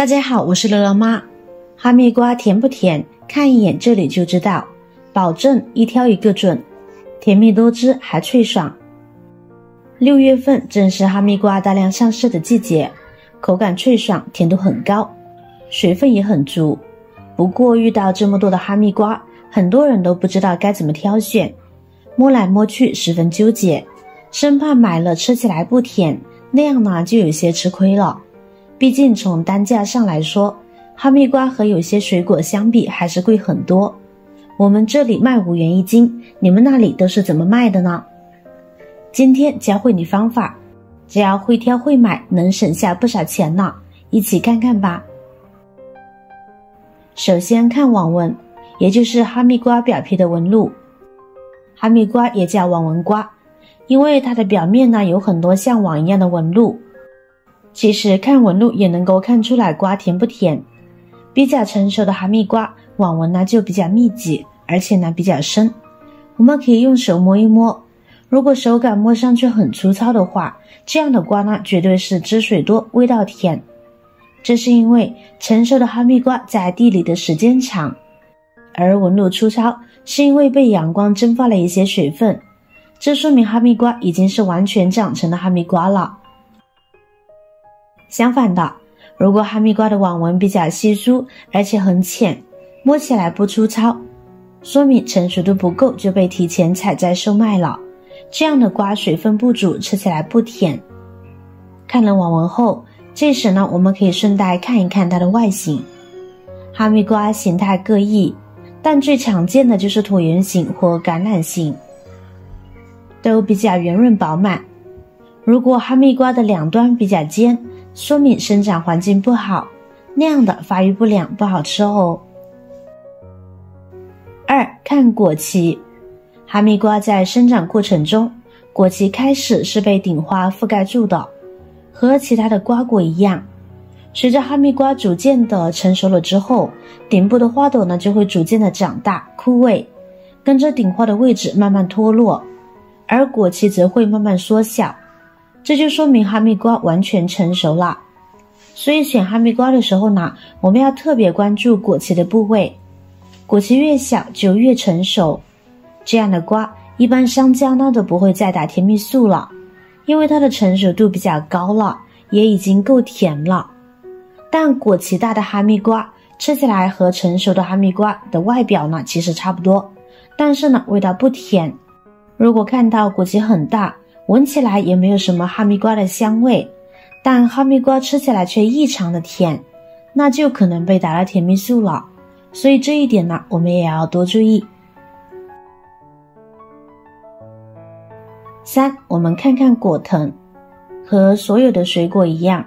大家好，我是乐乐妈。哈密瓜甜不甜？看一眼这里就知道，保证一挑一个准，甜蜜多汁还脆爽。6月份正是哈密瓜大量上市的季节，口感脆爽，甜度很高，水分也很足。不过遇到这么多的哈密瓜，很多人都不知道该怎么挑选，摸来摸去十分纠结，生怕买了吃起来不甜，那样呢就有些吃亏了。毕竟从单价上来说，哈密瓜和有些水果相比还是贵很多。我们这里卖5元1斤，你们那里都是怎么卖的呢？今天教会你方法，只要会挑会买，能省下不少钱呢，一起看看吧。首先看网纹，也就是哈密瓜表皮的纹路。哈密瓜也叫网纹瓜，因为它的表面呢有很多像网一样的纹路。其实看纹路也能够看出来瓜甜不甜。比较成熟的哈密瓜网纹呢就比较密集，而且呢比较深。我们可以用手摸一摸，如果手感摸上去很粗糙的话，这样的瓜呢绝对是汁水多，味道甜。这是因为成熟的哈密瓜在地里的时间长，而纹路粗糙是因为被阳光蒸发了一些水分，这说明哈密瓜已经是完全长成的哈密瓜了。相反的，如果哈密瓜的网纹比较稀疏，而且很浅，摸起来不粗糙，说明成熟度不够，就被提前采摘售卖了。这样的瓜水分不足，吃起来不甜。看了网纹后，这时呢，我们可以顺带看一看它的外形。哈密瓜形态各异，但最常见的就是椭圆形或橄榄形，都比较圆润饱满。如果哈密瓜的两端比较尖，说明生长环境不好，那样的发育不良，不好吃哦。2. 看果期。哈密瓜在生长过程中，果期开始是被顶花覆盖住的，和其他的瓜果一样。随着哈密瓜逐渐的成熟了之后，顶部的花朵呢就会逐渐的长大枯萎，跟着顶花的位置慢慢脱落，而果期则会慢慢缩小。这就说明哈密瓜完全成熟了。所以选哈密瓜的时候呢，我们要特别关注果期的部位，果期越小就越成熟。这样的瓜一般商家呢都不会再打甜蜜素了，因为它的成熟度比较高了，也已经够甜了。但果期大的哈密瓜吃起来和成熟的哈密瓜的外表呢其实差不多，但是呢味道不甜。如果看到果期很大，闻起来也没有什么哈密瓜的香味，但哈密瓜吃起来却异常的甜，那就可能被打了甜蜜素了。所以这一点呢，我们也要多注意。3. 我们看看果藤。和所有的水果一样，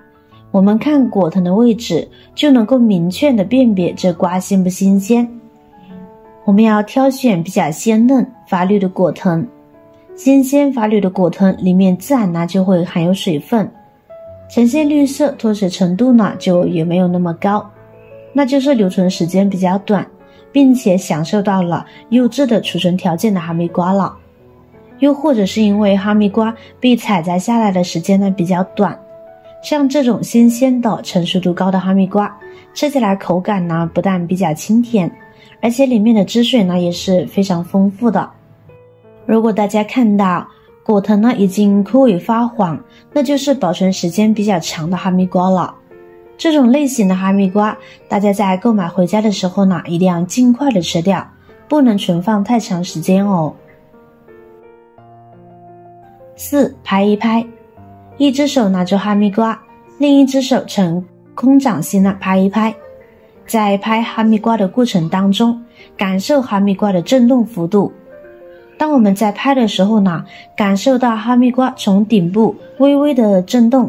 我们看果藤的位置就能够明确的辨别这瓜新不新鲜。我们要挑选比较鲜嫩发绿的果藤，新鲜发绿的果藤里面自然呢就会含有水分，呈现绿色，脱水程度呢就也没有那么高，那就是留存时间比较短，并且享受到了优质的储存条件的哈密瓜了。又或者是因为哈密瓜被采摘下来的时间呢比较短，像这种新鲜的成熟度高的哈密瓜，吃起来口感呢不但比较清甜，而且里面的汁水呢也是非常丰富的。如果大家看到果藤呢已经枯萎发黄，那就是保存时间比较长的哈密瓜了。这种类型的哈密瓜，大家在购买回家的时候呢，一定要尽快的吃掉，不能存放太长时间哦。4. 拍一拍。一只手拿着哈密瓜，另一只手呈空掌心的拍一拍。在拍哈密瓜的过程当中，感受哈密瓜的震动幅度。当我们在拍的时候呢，感受到哈密瓜从顶部微微的震动，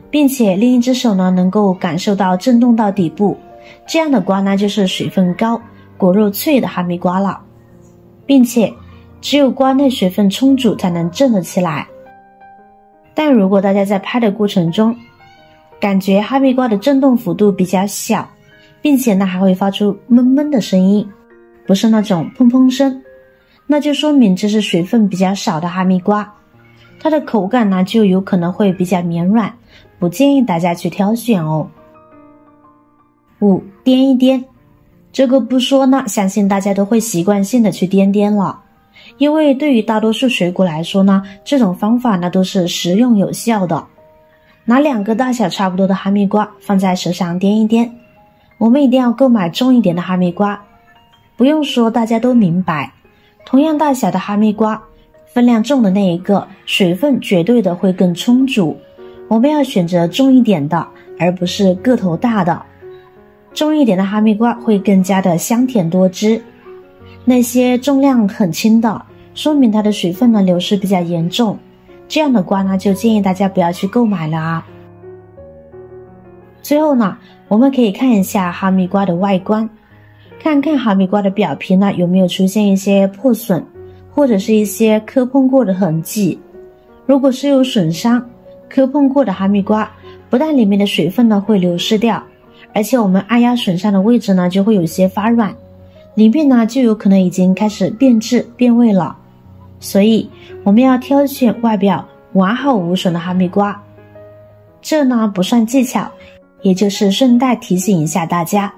并且另一只手呢能够感受到震动到底部，这样的瓜呢就是水分高、果肉脆的哈密瓜了，并且只有瓜内水分充足才能震得起来。但如果大家在拍的过程中，感觉哈密瓜的震动幅度比较小，并且呢还会发出闷闷的声音，不是那种砰砰声，那就说明这是水分比较少的哈密瓜，它的口感呢就有可能会比较绵软，不建议大家去挑选哦。5. 颠一颠。这个不说呢，相信大家都会习惯性的去颠颠了。因为对于大多数水果来说呢，这种方法呢都是实用有效的。拿2个大小差不多的哈密瓜放在手上颠一颠。我们一定要购买重一点的哈密瓜。不用说，大家都明白，同样大小的哈密瓜，分量重的那一个水分绝对的会更充足。我们要选择重一点的，而不是个头大的。重一点的哈密瓜会更加的香甜多汁。那些重量很轻的，说明它的水分呢流失比较严重，这样的瓜呢就建议大家不要去购买了啊。最后呢，我们可以看一下哈密瓜的外观，看看哈密瓜的表皮呢有没有出现一些破损，或者是一些磕碰过的痕迹。如果是有损伤、磕碰过的哈密瓜，不但里面的水分呢会流失掉，而且我们按压损伤的位置呢就会有些发软，里面呢就有可能已经开始变质变味了。所以我们要挑选外表完好无损的哈密瓜。这呢不算技巧，也就是顺带提醒一下大家，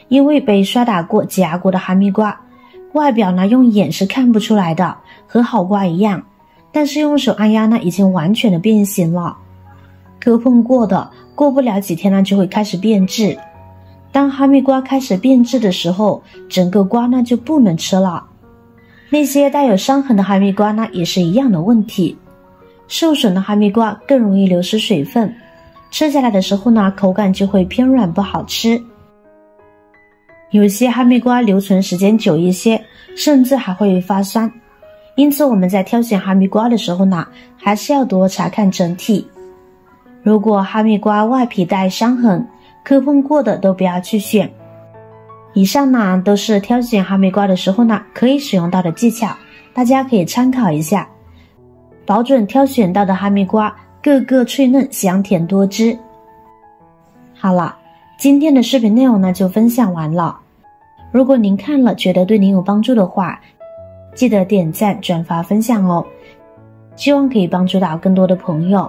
因为被刷打过挤压过的哈密瓜外表呢用眼是看不出来的，和好瓜一样，但是用手按压呢已经完全的变形了。磕碰过的过不了几天呢就会开始变质，当哈密瓜开始变质的时候，整个瓜呢就不能吃了。那些带有伤痕的哈密瓜呢也是一样的问题，受损的哈密瓜更容易流失水分，吃下来的时候呢口感就会偏软不好吃。有些哈密瓜留存时间久一些，甚至还会发酸，因此我们在挑选哈密瓜的时候呢，还是要多查看整体。如果哈密瓜外皮带伤痕、磕碰过的都不要去选。以上呢都是挑选哈密瓜的时候呢可以使用到的技巧，大家可以参考一下，保准挑选到的哈密瓜个个脆嫩香甜多汁。好了，今天的视频内容呢就分享完了。如果您看了觉得对您有帮助的话，记得点赞转发分享哦，希望可以帮助到更多的朋友。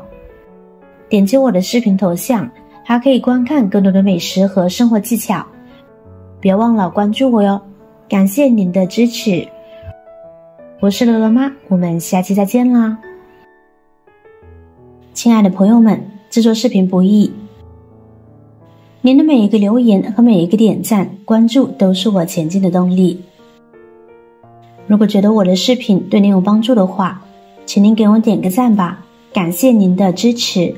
点击我的视频头像，还可以观看更多的美食和生活技巧，别忘了关注我哟，感谢您的支持。我是乐乐妈，我们下期再见啦。亲爱的朋友们，制作视频不易，您的每一个留言和每一个点赞、关注都是我前进的动力。如果觉得我的视频对您有帮助的话，请您给我点个赞吧，感谢您的支持。